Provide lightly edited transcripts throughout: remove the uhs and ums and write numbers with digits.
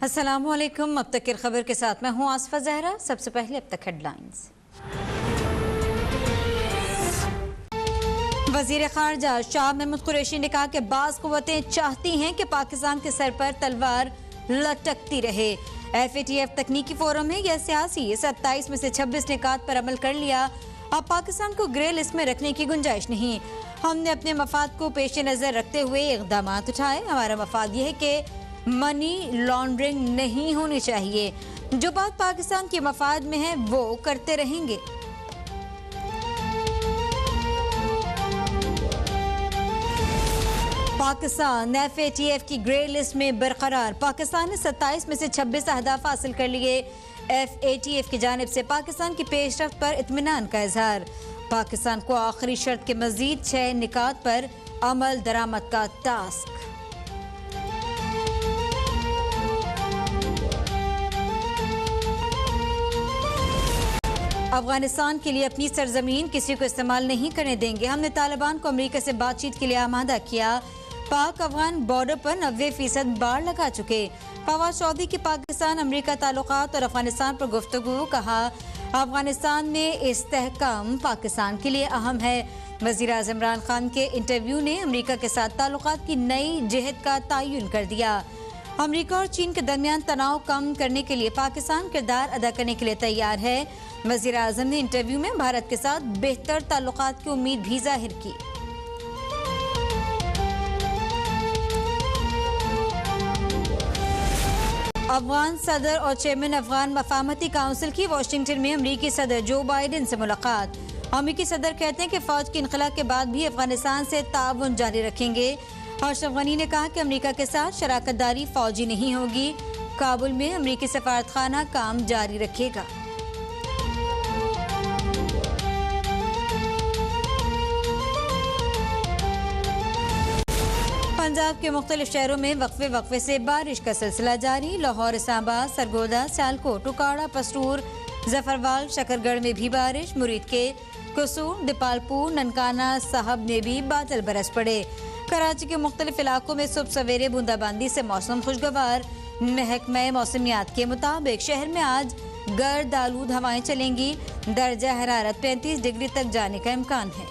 अस्सलामुअलैकुम। अब तक की खबर के साथ मैं हूँ आसफा जहरा। सबसे पहले अब तक हेडलाइंस। वजीर खारजा शाह महमूद कुरैशी ने कहा कि बाज़ कुव्वतें चाहती हैं कि पाकिस्तान के सर पर तलवार लटकती रहे। FATF तकनीकी फोरम में यह सियासी 27 में से 26 निकात पर अमल कर लिया। अब पाकिस्तान को ग्रे लिस्ट में रखने की गुंजाइश नहीं। हमने अपने मफाद को पेश नज़र रखते हुए इक़दाम उठाए। हमारा मफाद यह है कि मनी लॉन्ड्रिंग नहीं होनी चाहिए। जो बात पाकिस्तान के मफाद में है वो करते रहेंगे। पाकिस्तान FATF की ग्रे लिस्ट में बरकरार। पाकिस्तान ने 27 में से 26 अहदाफ हासिल कर लिए। FATF की जानिब से पाकिस्तान की पेशरफ्त पर इत्मीनान का इजहार। पाकिस्तान को आखिरी शर्त के मजीद 6 निकात पर अमल दरामद का टास्क। अफगानिस्तान के लिए अपनी सरजमीन किसी को इस्तेमाल नहीं करने देंगे। हमने तालिबान को अमेरिका से बातचीत के लिए आमादा किया। पाक अफगान बॉर्डर पर 90% बाड़ लगा चुके। फवाद चौधरी की पाकिस्तान अमेरिका ताल्लुकात और अफगानिस्तान पर गुफ्तगू। कहा अफगानिस्तान में इस्तेहकाम पाकिस्तान के लिए अहम है। वज़ीर आज़म इमरान खान के इंटरव्यू ने अमेरिका के साथ ताल्लुकात की नई जिहद का तयन कर दिया। अमेरिका और चीन के दरमियान तनाव कम करने के लिए पाकिस्तान किरदार अदा करने के लिए तैयार है। वज़ीर आज़म ने इंटरव्यू में भारत के साथ बेहतर ताल्लुकात की उम्मीद भी जाहिर की। अफगान सदर और चेयरमैन अफगान मफाहमती काउंसिल की वाशिंगटन में अमरीकी सदर जो बाइडेन से मुलाकात। अमरीकी सदर कहते हैं कि फौज की इनखला के बाद भी अफगानिस्तान से ताउन जारी रखेंगे। अशरफ गनी ने कहा कि अमरीका के साथ शराकतदारी फौजी नहीं होगी। काबुल में अमरीकी सफारतखाना काम जारी रखेगा। पंजाब के मुख्तलिफ शहरों में वक्फे से बारिश का सिलसिला जारी। लाहौर, इस्लामाबाद, सरगोदा, सियालकोट, उकाड़ा, पसरूर, जफरवाल, शकरगढ़ में भी बारिश। मुरीद के कसूर, दीपालपुर, ननकाना साहब में भी बादल बरस पड़े। कराची के मुख्तलिफ इलाकों में सुबह सवेरे बूंदाबांदी से मौसम खुशगवार। महकमा मौसमियात के मुताबिक शहर में आज गर्द आलूद हवाएं चलेंगी। दर्जा हरारत 35 डिग्री तक जाने का इम्कान है।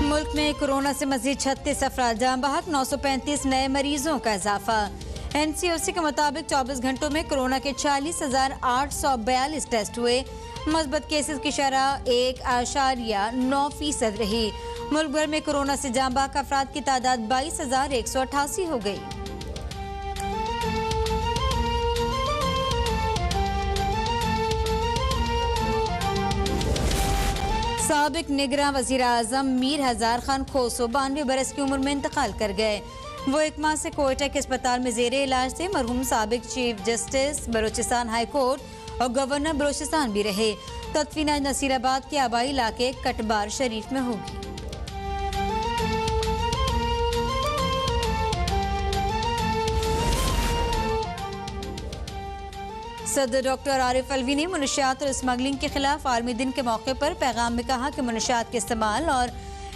मुल्क में कोरोना से मजीद 36 अफराद जान बहक। 935 नए मरीजों का इजाफा। NCOC के मुताबिक 24 घंटों में कोरोना के 40,842 टेस्ट हुए। मस्बत केसेस की शरह 1.9% रही। मुल्क भर में कोरोना से जान बहक अफराद की तादाद 22,188 हो गई। साबिक निगरान वज़ीर आज़म मीर हजार खान खोसो 92 बरस की उम्र में इंतकाल कर गए। वो एक माह से कोयटा के अस्पताल में जेरे इलाज थे। मरहूम साबिक chief justice Balochistan high court और गवर्नर बलोचिस्तान भी रहे। तदफीन आज नसीराबाद के आबाई इलाके कटबार शरीफ में होगी। सदर डॉक्टर आरिफ अलवी ने मुनशियात और स्मगलिंग के खिलाफ आर्मी दिन के मौके पर पैगाम में कहा कि मुनशियात के इस्तेमाल और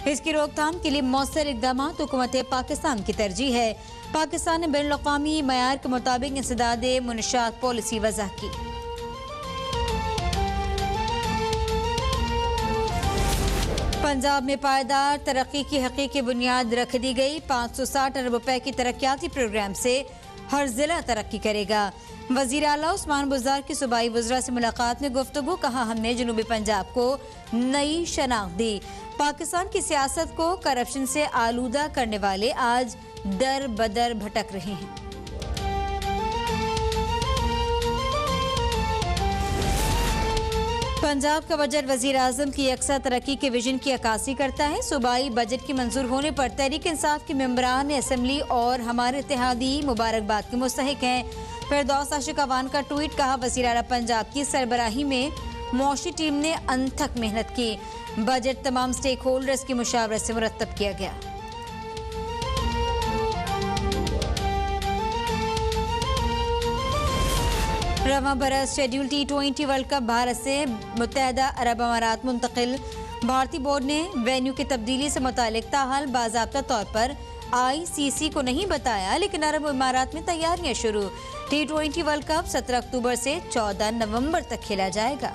इसकी रोकथाम के लिए मौसर इकदाम हुकूमत पाकिस्तान की तरजीह है। पाकिस्तान ने बैनुल अक़वामी मयार के मुताबिक इंसदाद मुनशियात पॉलिसी वज़ह की। पंजाब में पायदार तरक्की की हकीकी बुनियाद रख दी गई। 560 अरब रुपए की तरक्याती प्रोग्राम से हर जिला तरक्की करेगा। वजीर आला उस्मान बुज़दार की सूबाई वज़रा से मुलाकात में गुफ्तगू। कहा हमने जनूबी पंजाब को नई शनाख्त दी। पाकिस्तान की सियासत को करप्शन से आलूदा करने वाले आज दर बदर भटक रहे हैं। पंजाब का बजट वजीर आज़म की यकसा तरक्की के विजन की अक्कासी करता है। सूबाई बजट की मंजूर होने पर तहरीक इंसाफ के मेंबरान असम्बली और हमारे इत्तेहादी मुबारकबाद के मुस्तहिक हैं। फिरदौस आशिक अवान का ट्वीट। कहा वज़ीर आला पंजाब की सरबराही में मौशी टीम ने अनथक मेहनत की। बजट तमाम स्टेक होल्डर्स की मुशावरत से मुरतब किया गया। रवां बरस schedule T20 world cup Bharat से मुत्तहदा अरब अमारात मुंतकिल। भारतीय बोर्ड ने वेन्यू की तब्दीली से मुतालिक ताहाल बाज़ाब्ता तौर पर ICC को नहीं बताया, लेकिन अरब इमारात में तैयारियां शुरू। T20 वर्ल्ड कप 17 अक्टूबर से 14 नवंबर तक खेला जाएगा।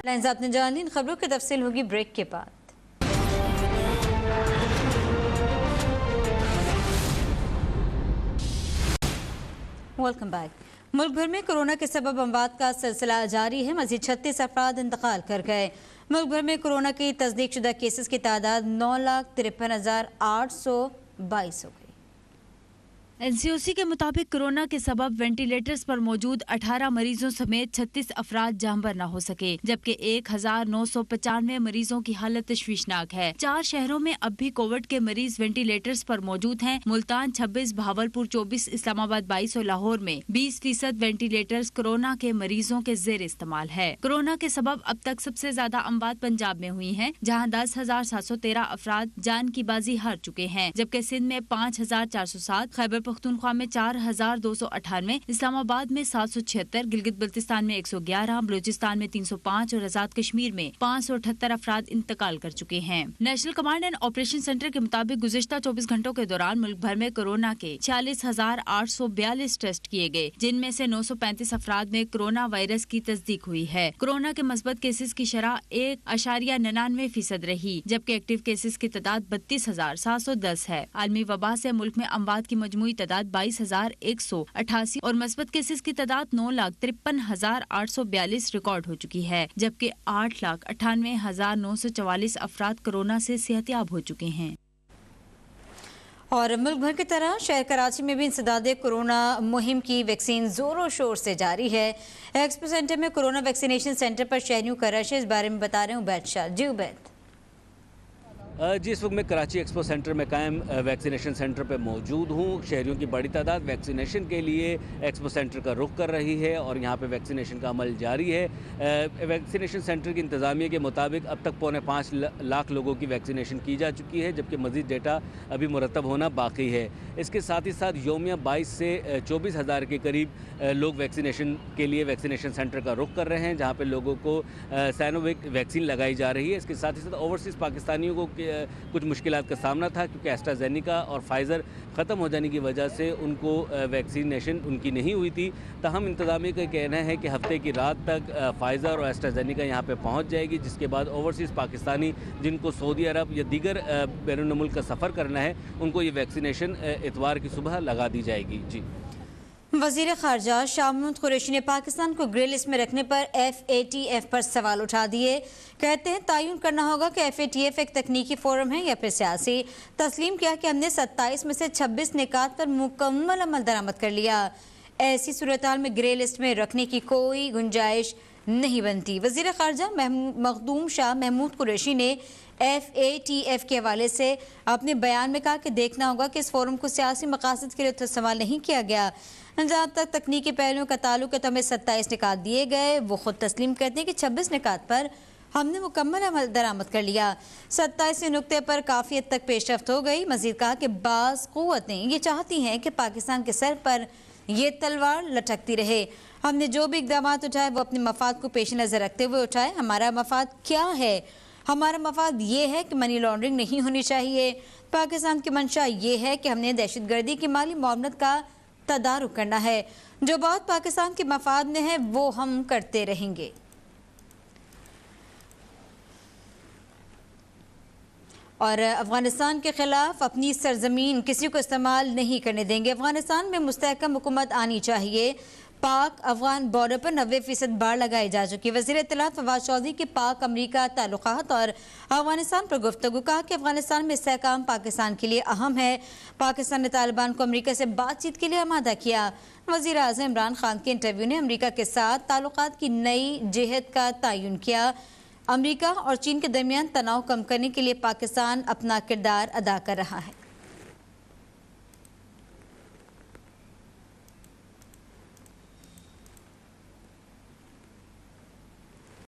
लाइन्स आपने जान ली, इन खबरों की तफसील होगी ब्रेक के बाद। Welcome back. मुल्क भर में कोरोना के सबब अमवात का सिलसिला जारी है। मजीद 36 अफराद इंतकाल कर गए। मुल्क भर में कोरोना की तस्दीक शुदा केसेस की तादाद 9,53,822 हो गई। NCOC के मुताबिक कोरोना के सबब वेंटिलेटर्स पर मौजूद 18 मरीजों समेत 36 अफराद जामबर न हो सके, जबकि 1,995 मरीजों की हालत तशवीशनाक है। 4 शहरों में अब भी कोविड के मरीज वेंटिलेटर्स पर मौजूद हैं। मुल्तान 26, भावलपुर 24, इस्लामाबाद 22 और लाहौर में 20% वेंटिलेटर्स कोरोना के मरीजों के जेर इस्तेमाल है। कोरोना के सबब अब तक सबसे ज्यादा अमवात पंजाब में हुई हैं, जहाँ 10,713 अफराद जान की बाजी हार चुके हैं, जबकि सिंध में 5,407, खैबर पख्तूनख्वा में 4,298, इस्लामाबाद में 776, गिलगित बल्तिस्तान में 111, बलूचिस्तान में 305 और आजाद कश्मीर में 578 अफराद इंतकाल कर चुके हैं। National command and operation centre के मुताबिक गुज़िश्ता 24 घंटों के दौरान मुल्क भर में कोरोना के 46,842 टेस्ट किए गए, जिनमें से 935 अफराद में कोरोना वायरस की तस्दीक हुई है। कोरोना के मस्बत केसेस की शरह 1.99% रही, जबकि एक्टिव केसेस की तादाद 32,710 है। आलमी वबा से मुल्क में अमवात की मजमूई तादाद 22,188 और मस्बत केसेस की तादाद 9,53,842 रिकॉर्ड हो चुकी है, जबकि 8,98,944 अफराद कोरोना से सेहतियाब हो चुके हैं। और मुल्क भर की तरह शहर कराची में भी इंसदादे कोरोना मुहिम की वैक्सीन जोरों शोर से जारी है। एक्सपो सेंटर में कोरोना वैक्सीनेशन सेंटर पर शहरियों का रश है। इस बारे में बता रहे हूँ उबैद शाह। जी उबैद। जी, इस वक्त मैं कराची एक्सपो सेंटर में कायम वैक्सीनेशन सेंटर पे मौजूद हूँ। शहरियों की बड़ी तादाद वैक्सीनेशन के लिए एक्सपो सेंटर का रुख कर रही है और यहाँ पे वैक्सीनेशन का अमल जारी है। वैक्सीनेशन सेंटर की इंतज़ामिया के मुताबिक अब तक 5.25 लाख लोगों की वैक्सीनेशन की जा चुकी है, जबकि मज़ीद डेटा अभी मुरतब होना बाकी है। इसके साथ ही साथ योमिया 22 से 24,000 के करीब लोग वैक्सीनेशन के लिए वैक्सीनेशन सेंटर का रुख कर रहे हैं, जहाँ पर लोगों को सैनोवेक वैक्सीन लगाई जा रही है। इसके साथ ही साथ ओवरसीज़ पाकिस्तानियों को कुछ मुश्किलात का सामना था, क्योंकि एस्ट्राजेनिका और फाइज़र ख़त्म हो जाने की वजह से उनको वैक्सीनेशन उनकी नहीं हुई थी। तहम इंतज़ामिया का कहना है कि हफ्ते की रात तक फाइज़र और एस्ट्राजेनिका यहाँ पे पहुँच जाएगी, जिसके बाद ओवरसीज़ पाकिस्तानी जिनको सऊदी अरब या दीगर बैरून मुल्क का सफ़र करना है, उनको ये वैक्सीनेशन इतवार की सुबह लगा दी जाएगी। जी, वज़ीर ख़ारजा शाह महमूद कुरैशी ने पाकिस्तान को ग्रे लिस्ट में रखने पर FATF पर सवाल उठा दिए। कहते हैं तयन करना होगा कि FATF एक तकनीकी फोरम है या फिर सियासी। तस्लीम किया कि हमने 27 में से 26 निकात पर मुकम्मल अमल दरामद कर लिया। ऐसी सूरत में ग्रे लिस्ट में रखने की कोई गुंजाइश नहीं बनती। वज़ीर ख़ारजा मखदूम शाह महमूद कुरैशी ने FATF के हवाले से अपने बयान में कहा कि देखना होगा कि इस फोरम को सियासी मकासद के लिए तो इस्तेमाल नहीं किया गया। जहाँ तक तकनीकी पहलुओं का ताल्लुक है तो हमें 27 निकात दिए गए। वो खुद तस्लीम करते हैं कि 26 निकात पर हमने मुकम्मल अमल दरामद कर लिया। 27वें नुक्ते पर काफ़ी हद तक पेशरफ्त हो गई। मज़ीद कहा कि बाज़ क़ुव्वतें ये चाहती हैं कि पाकिस्तान के सर पर ये तलवार लटकती रहे। हमने जो भी इक़दाम उठाए वो अपने मफाद को पेश नज़र रखते हुए उठाए। हमारा मफाद क्या है? हमारा मफाद ये है कि मनी लॉन्ड्रिंग नहीं होनी चाहिए। पाकिस्तान की मंशा ये है कि हमने दहशतगर्दी की माली मुआवनत का तदारुक करना है। जो बात पाकिस्तान के मफाद में है वो हम करते रहेंगे। और अफगानिस्तान के खिलाफ अपनी सरजमीन किसी को इस्तेमाल नहीं करने देंगे। अफगानिस्तान में मुस्तहकम हुकूमत आनी चाहिए। पाक अफगान बॉर्डर पर 90% बाड़ लगाई जा चुकी। वज़ीर इत्तलात फवाद चौधरी के पाक अमरीका ताल्लुकात और अफगानिस्तान पर गुफ्तगू। कहा कि अफगानिस्तान में इस्तेहकाम पाकिस्तान के लिए अहम है। पाकिस्तान ने तालिबान को अमरीका से बातचीत के लिए आमादा किया। वज़ीर आज़म इमरान खान के इंटरव्यू ने अमरीका के साथ ताल्लुकात की नई जिहत का तयन किया। अमरीका और चीन के दरमियान तनाव कम करने के लिए पाकिस्तान अपना किरदार अदा कर रहा है।